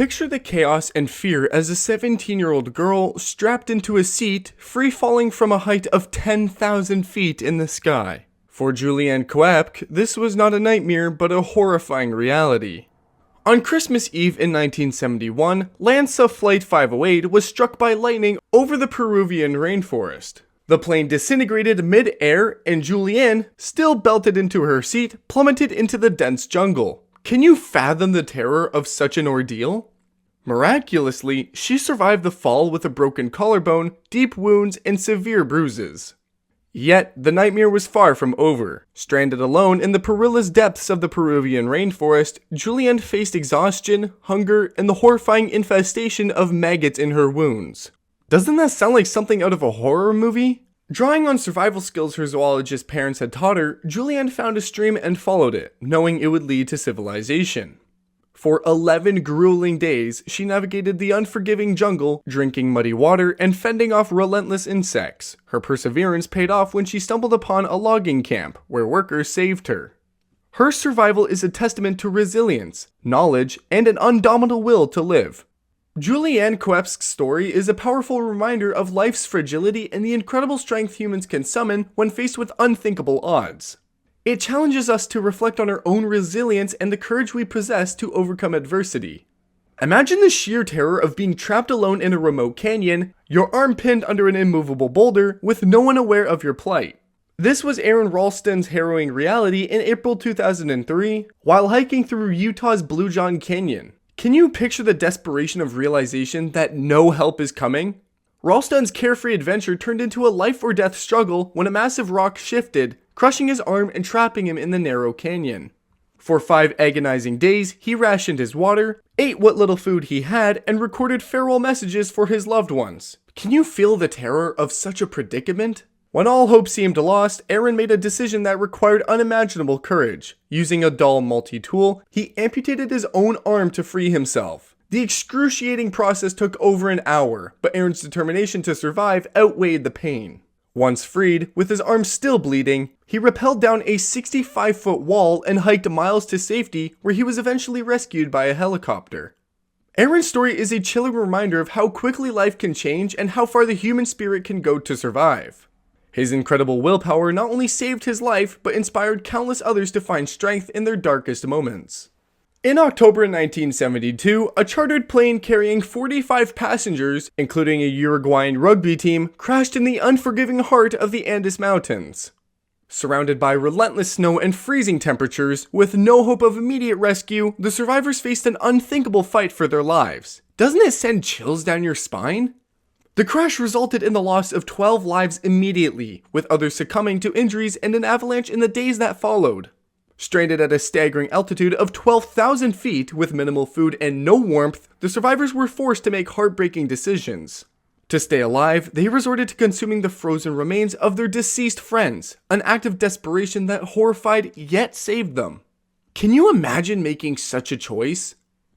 Picture the chaos and fear as a 17-year-old girl strapped into a seat, free-falling from a height of 10,000 feet in the sky. For Juliane Koepcke, this was not a nightmare but a horrifying reality. On Christmas Eve in 1971, Lanza Flight 508 was struck by lightning over the Peruvian rainforest. The plane disintegrated mid-air and Juliane, still belted into her seat, plummeted into the dense jungle. Can you fathom the terror of such an ordeal? Miraculously, she survived the fall with a broken collarbone, deep wounds, and severe bruises. Yet, the nightmare was far from over. Stranded alone in the perilous depths of the Peruvian rainforest, Juliane faced exhaustion, hunger, and the horrifying infestation of maggots in her wounds. Doesn't that sound like something out of a horror movie? Drawing on survival skills her zoologist parents had taught her, Juliane found a stream and followed it, knowing it would lead to civilization. For 11 grueling days, she navigated the unforgiving jungle, drinking muddy water and fending off relentless insects. Her perseverance paid off when she stumbled upon a logging camp, where workers saved her. Her survival is a testament to resilience, knowledge, and an indomitable will to live. Juliane Koepcke's story is a powerful reminder of life's fragility and the incredible strength humans can summon when faced with unthinkable odds. It challenges us to reflect on our own resilience and the courage we possess to overcome adversity. Imagine the sheer terror of being trapped alone in a remote canyon, your arm pinned under an immovable boulder, with no one aware of your plight. This was Aron Ralston's harrowing reality in April 2003, while hiking through Utah's Blue John Canyon. Can you picture the desperation of realization that no help is coming? Ralston's carefree adventure turned into a life-or-death struggle when a massive rock shifted, crushing his arm and trapping him in the narrow canyon. For 5 agonizing days, he rationed his water, ate what little food he had, and recorded farewell messages for his loved ones. Can you feel the terror of such a predicament? When all hope seemed lost, Aron made a decision that required unimaginable courage. Using a dull multi-tool, he amputated his own arm to free himself. The excruciating process took over an hour, but Aron's determination to survive outweighed the pain. Once freed, with his arm still bleeding, he rappelled down a 65-foot wall and hiked miles to safety, where he was eventually rescued by a helicopter. Aron's story is a chilling reminder of how quickly life can change and how far the human spirit can go to survive. His incredible willpower not only saved his life, but inspired countless others to find strength in their darkest moments. In October 1972, a chartered plane carrying 45 passengers, including a Uruguayan rugby team, crashed in the unforgiving heart of the Andes Mountains. Surrounded by relentless snow and freezing temperatures, with no hope of immediate rescue, the survivors faced an unthinkable fight for their lives. Doesn't it send chills down your spine? The crash resulted in the loss of 12 lives immediately, with others succumbing to injuries and an avalanche in the days that followed. Stranded at a staggering altitude of 12,000 feet with minimal food and no warmth, the survivors were forced to make heartbreaking decisions. To stay alive, they resorted to consuming the frozen remains of their deceased friends, an act of desperation that horrified yet saved them. Can you imagine making such a choice?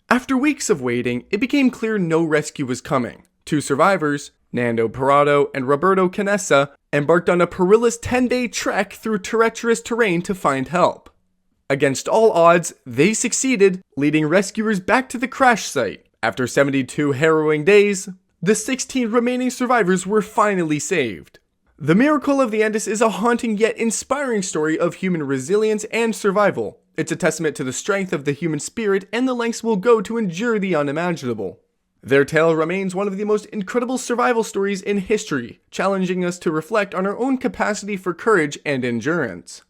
After weeks of waiting, it became clear no rescue was coming. 2 survivors, Nando Parado and Roberto Canessa, embarked on a perilous 10-day trek through treacherous terrain to find help. Against all odds, they succeeded, leading rescuers back to the crash site. After 72 harrowing days, the 16 remaining survivors were finally saved. The miracle of the Andes is a haunting yet inspiring story of human resilience and survival. It's a testament to the strength of the human spirit and the lengths we'll go to endure the unimaginable. Their tale remains one of the most incredible survival stories in history, challenging us to reflect on our own capacity for courage and endurance.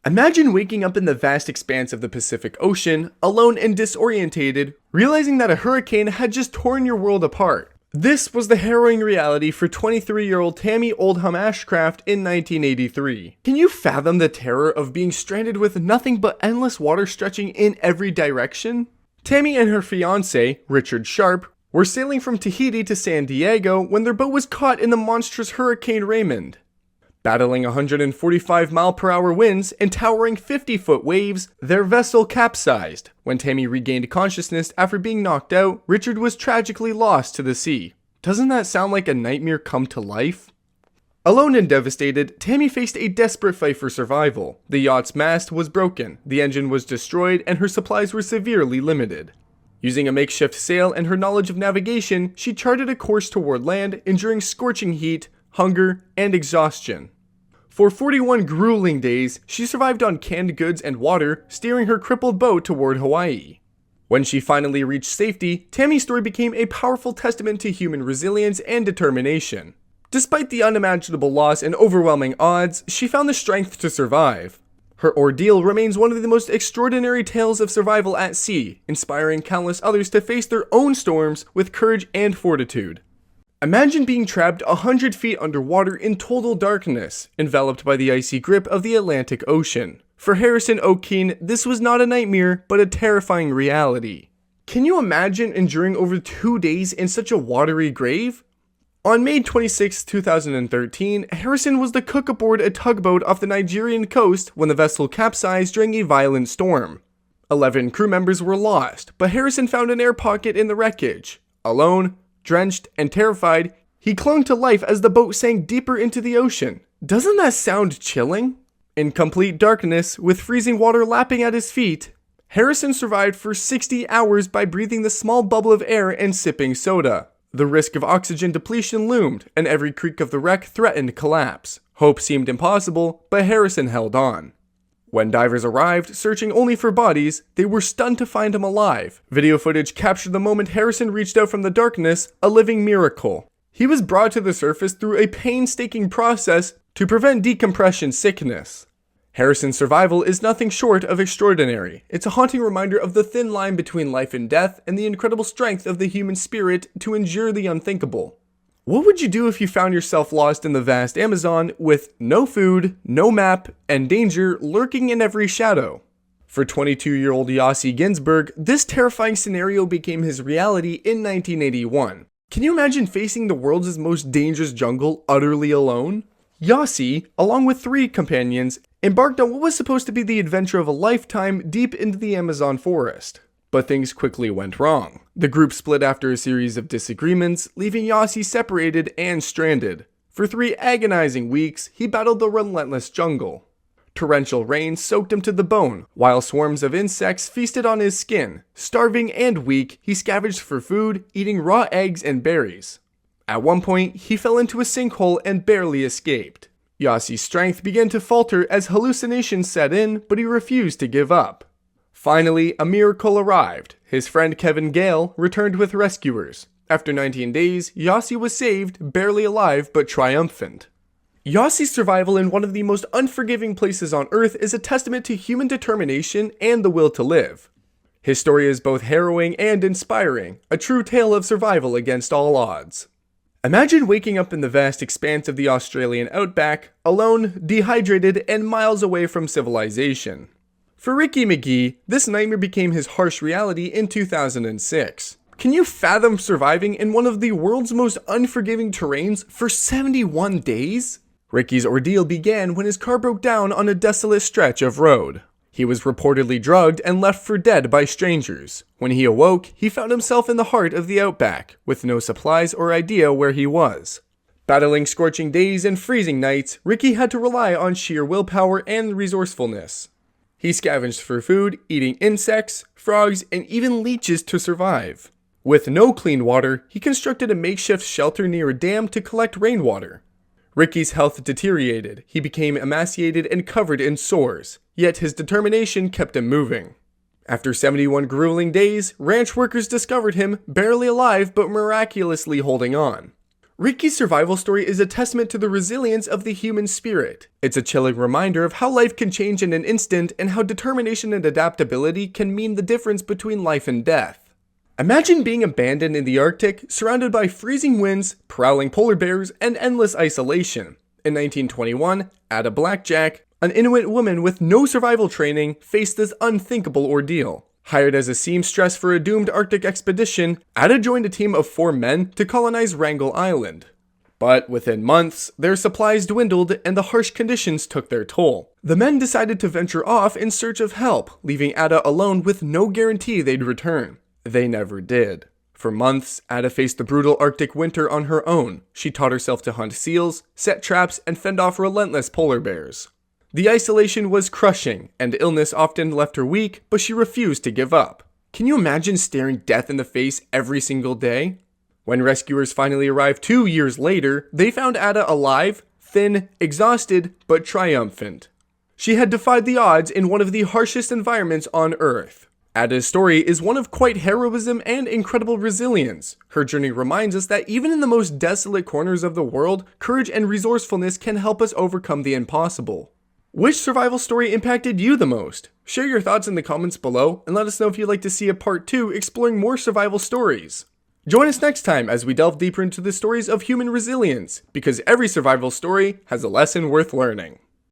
Imagine waking up in the vast expanse of the Pacific Ocean, alone and disorientated, realizing that a hurricane had just torn your world apart. This was the harrowing reality for 23-year-old Tami Oldham Ashcraft in 1983. Can you fathom the terror of being stranded with nothing but endless water stretching in every direction? Tami and her fiancé, Richard Sharp, were sailing from Tahiti to San Diego when their boat was caught in the monstrous Hurricane Raymond. Battling 145-mile-per-hour winds and towering 50-foot waves, their vessel capsized. When Tami regained consciousness after being knocked out, Richard was tragically lost to the sea. Doesn't that sound like a nightmare come to life? Alone and devastated, Tami faced a desperate fight for survival. The yacht's mast was broken, the engine was destroyed, and her supplies were severely limited. Using a makeshift sail and her knowledge of navigation, she charted a course toward land, enduring scorching heat, hunger, and exhaustion. For 41 grueling days, she survived on canned goods and water, steering her crippled boat toward Hawaii. When she finally reached safety, Tami's story became a powerful testament to human resilience and determination. Despite the unimaginable loss and overwhelming odds, she found the strength to survive. Her ordeal remains one of the most extraordinary tales of survival at sea, inspiring countless others to face their own storms with courage and fortitude. Imagine being trapped 100 feet underwater in total darkness, enveloped by the icy grip of the Atlantic Ocean. For Harrison Okene, this was not a nightmare, but a terrifying reality. Can you imagine enduring over 2 days in such a watery grave? On May 26, 2013, Harrison was the cook aboard a tugboat off the Nigerian coast when the vessel capsized during a violent storm. 11 crew members were lost, but Harrison found an air pocket in the wreckage. Alone, drenched, and terrified, he clung to life as the boat sank deeper into the ocean. Doesn't that sound chilling? In complete darkness, with freezing water lapping at his feet, Harrison survived for 60 hours by breathing the small bubble of air and sipping soda. The risk of oxygen depletion loomed, and every creak of the wreck threatened collapse. Hope seemed impossible, but Harrison held on. When divers arrived, searching only for bodies, they were stunned to find him alive. Video footage captured the moment Harrison reached out from the darkness, a living miracle. He was brought to the surface through a painstaking process to prevent decompression sickness. Harrison's survival is nothing short of extraordinary. It's a haunting reminder of the thin line between life and death and the incredible strength of the human spirit to endure the unthinkable. What would you do if you found yourself lost in the vast Amazon with no food, no map, and danger lurking in every shadow? For 22-year-old Yossi Ghinsberg, this terrifying scenario became his reality in 1981. Can you imagine facing the world's most dangerous jungle utterly alone? Yossi, along with 3 companions, embarked on what was supposed to be the adventure of a lifetime deep into the Amazon forest. But things quickly went wrong. The group split after a series of disagreements, leaving Yossi separated and stranded. For 3 agonizing weeks, he battled the relentless jungle. Torrential rain soaked him to the bone, while swarms of insects feasted on his skin. Starving and weak, he scavenged for food, eating raw eggs and berries. At one point, he fell into a sinkhole and barely escaped. Yossi's strength began to falter as hallucinations set in, but he refused to give up. Finally, a miracle arrived. His friend Kevin Gale returned with rescuers. After 19 days, Yossi was saved, barely alive but triumphant. Yossi's survival in one of the most unforgiving places on Earth is a testament to human determination and the will to live. His story is both harrowing and inspiring, a true tale of survival against all odds. Imagine waking up in the vast expanse of the Australian outback, alone, dehydrated, and miles away from civilization. For Ricky Megee, this nightmare became his harsh reality in 2006. Can you fathom surviving in one of the world's most unforgiving terrains for 71 days? Ricky's ordeal began when his car broke down on a desolate stretch of road. He was reportedly drugged and left for dead by strangers. When he awoke, he found himself in the heart of the outback, with no supplies or idea where he was. Battling scorching days and freezing nights, Ricky had to rely on sheer willpower and resourcefulness. He scavenged for food, eating insects, frogs, and even leeches to survive. With no clean water, he constructed a makeshift shelter near a dam to collect rainwater. Ricky's health deteriorated. He became emaciated and covered in sores, yet his determination kept him moving. After 71 grueling days, ranch workers discovered him, barely alive but miraculously holding on. Ricky's survival story is a testament to the resilience of the human spirit. It's a chilling reminder of how life can change in an instant and how determination and adaptability can mean the difference between life and death. Imagine being abandoned in the Arctic, surrounded by freezing winds, prowling polar bears, and endless isolation. In 1921, Ada Blackjack, an Inuit woman with no survival training, faced this unthinkable ordeal. Hired as a seamstress for a doomed Arctic expedition, Ada joined a team of 4 men to colonize Wrangel Island. But within months, their supplies dwindled and the harsh conditions took their toll. The men decided to venture off in search of help, leaving Ada alone with no guarantee they'd return. They never did. For months, Ada faced the brutal Arctic winter on her own. She taught herself to hunt seals, set traps, and fend off relentless polar bears. The isolation was crushing, and illness often left her weak, but she refused to give up. Can you imagine staring death in the face every single day? When rescuers finally arrived 2 years later, they found Ada alive, thin, exhausted, but triumphant. She had defied the odds in one of the harshest environments on Earth. Ada's story is one of quite heroism and incredible resilience. Her journey reminds us that even in the most desolate corners of the world, courage and resourcefulness can help us overcome the impossible. Which survival story impacted you the most? Share your thoughts in the comments below and let us know if you'd like to see a part 2 exploring more survival stories. Join us next time as we delve deeper into the stories of human resilience, because every survival story has a lesson worth learning.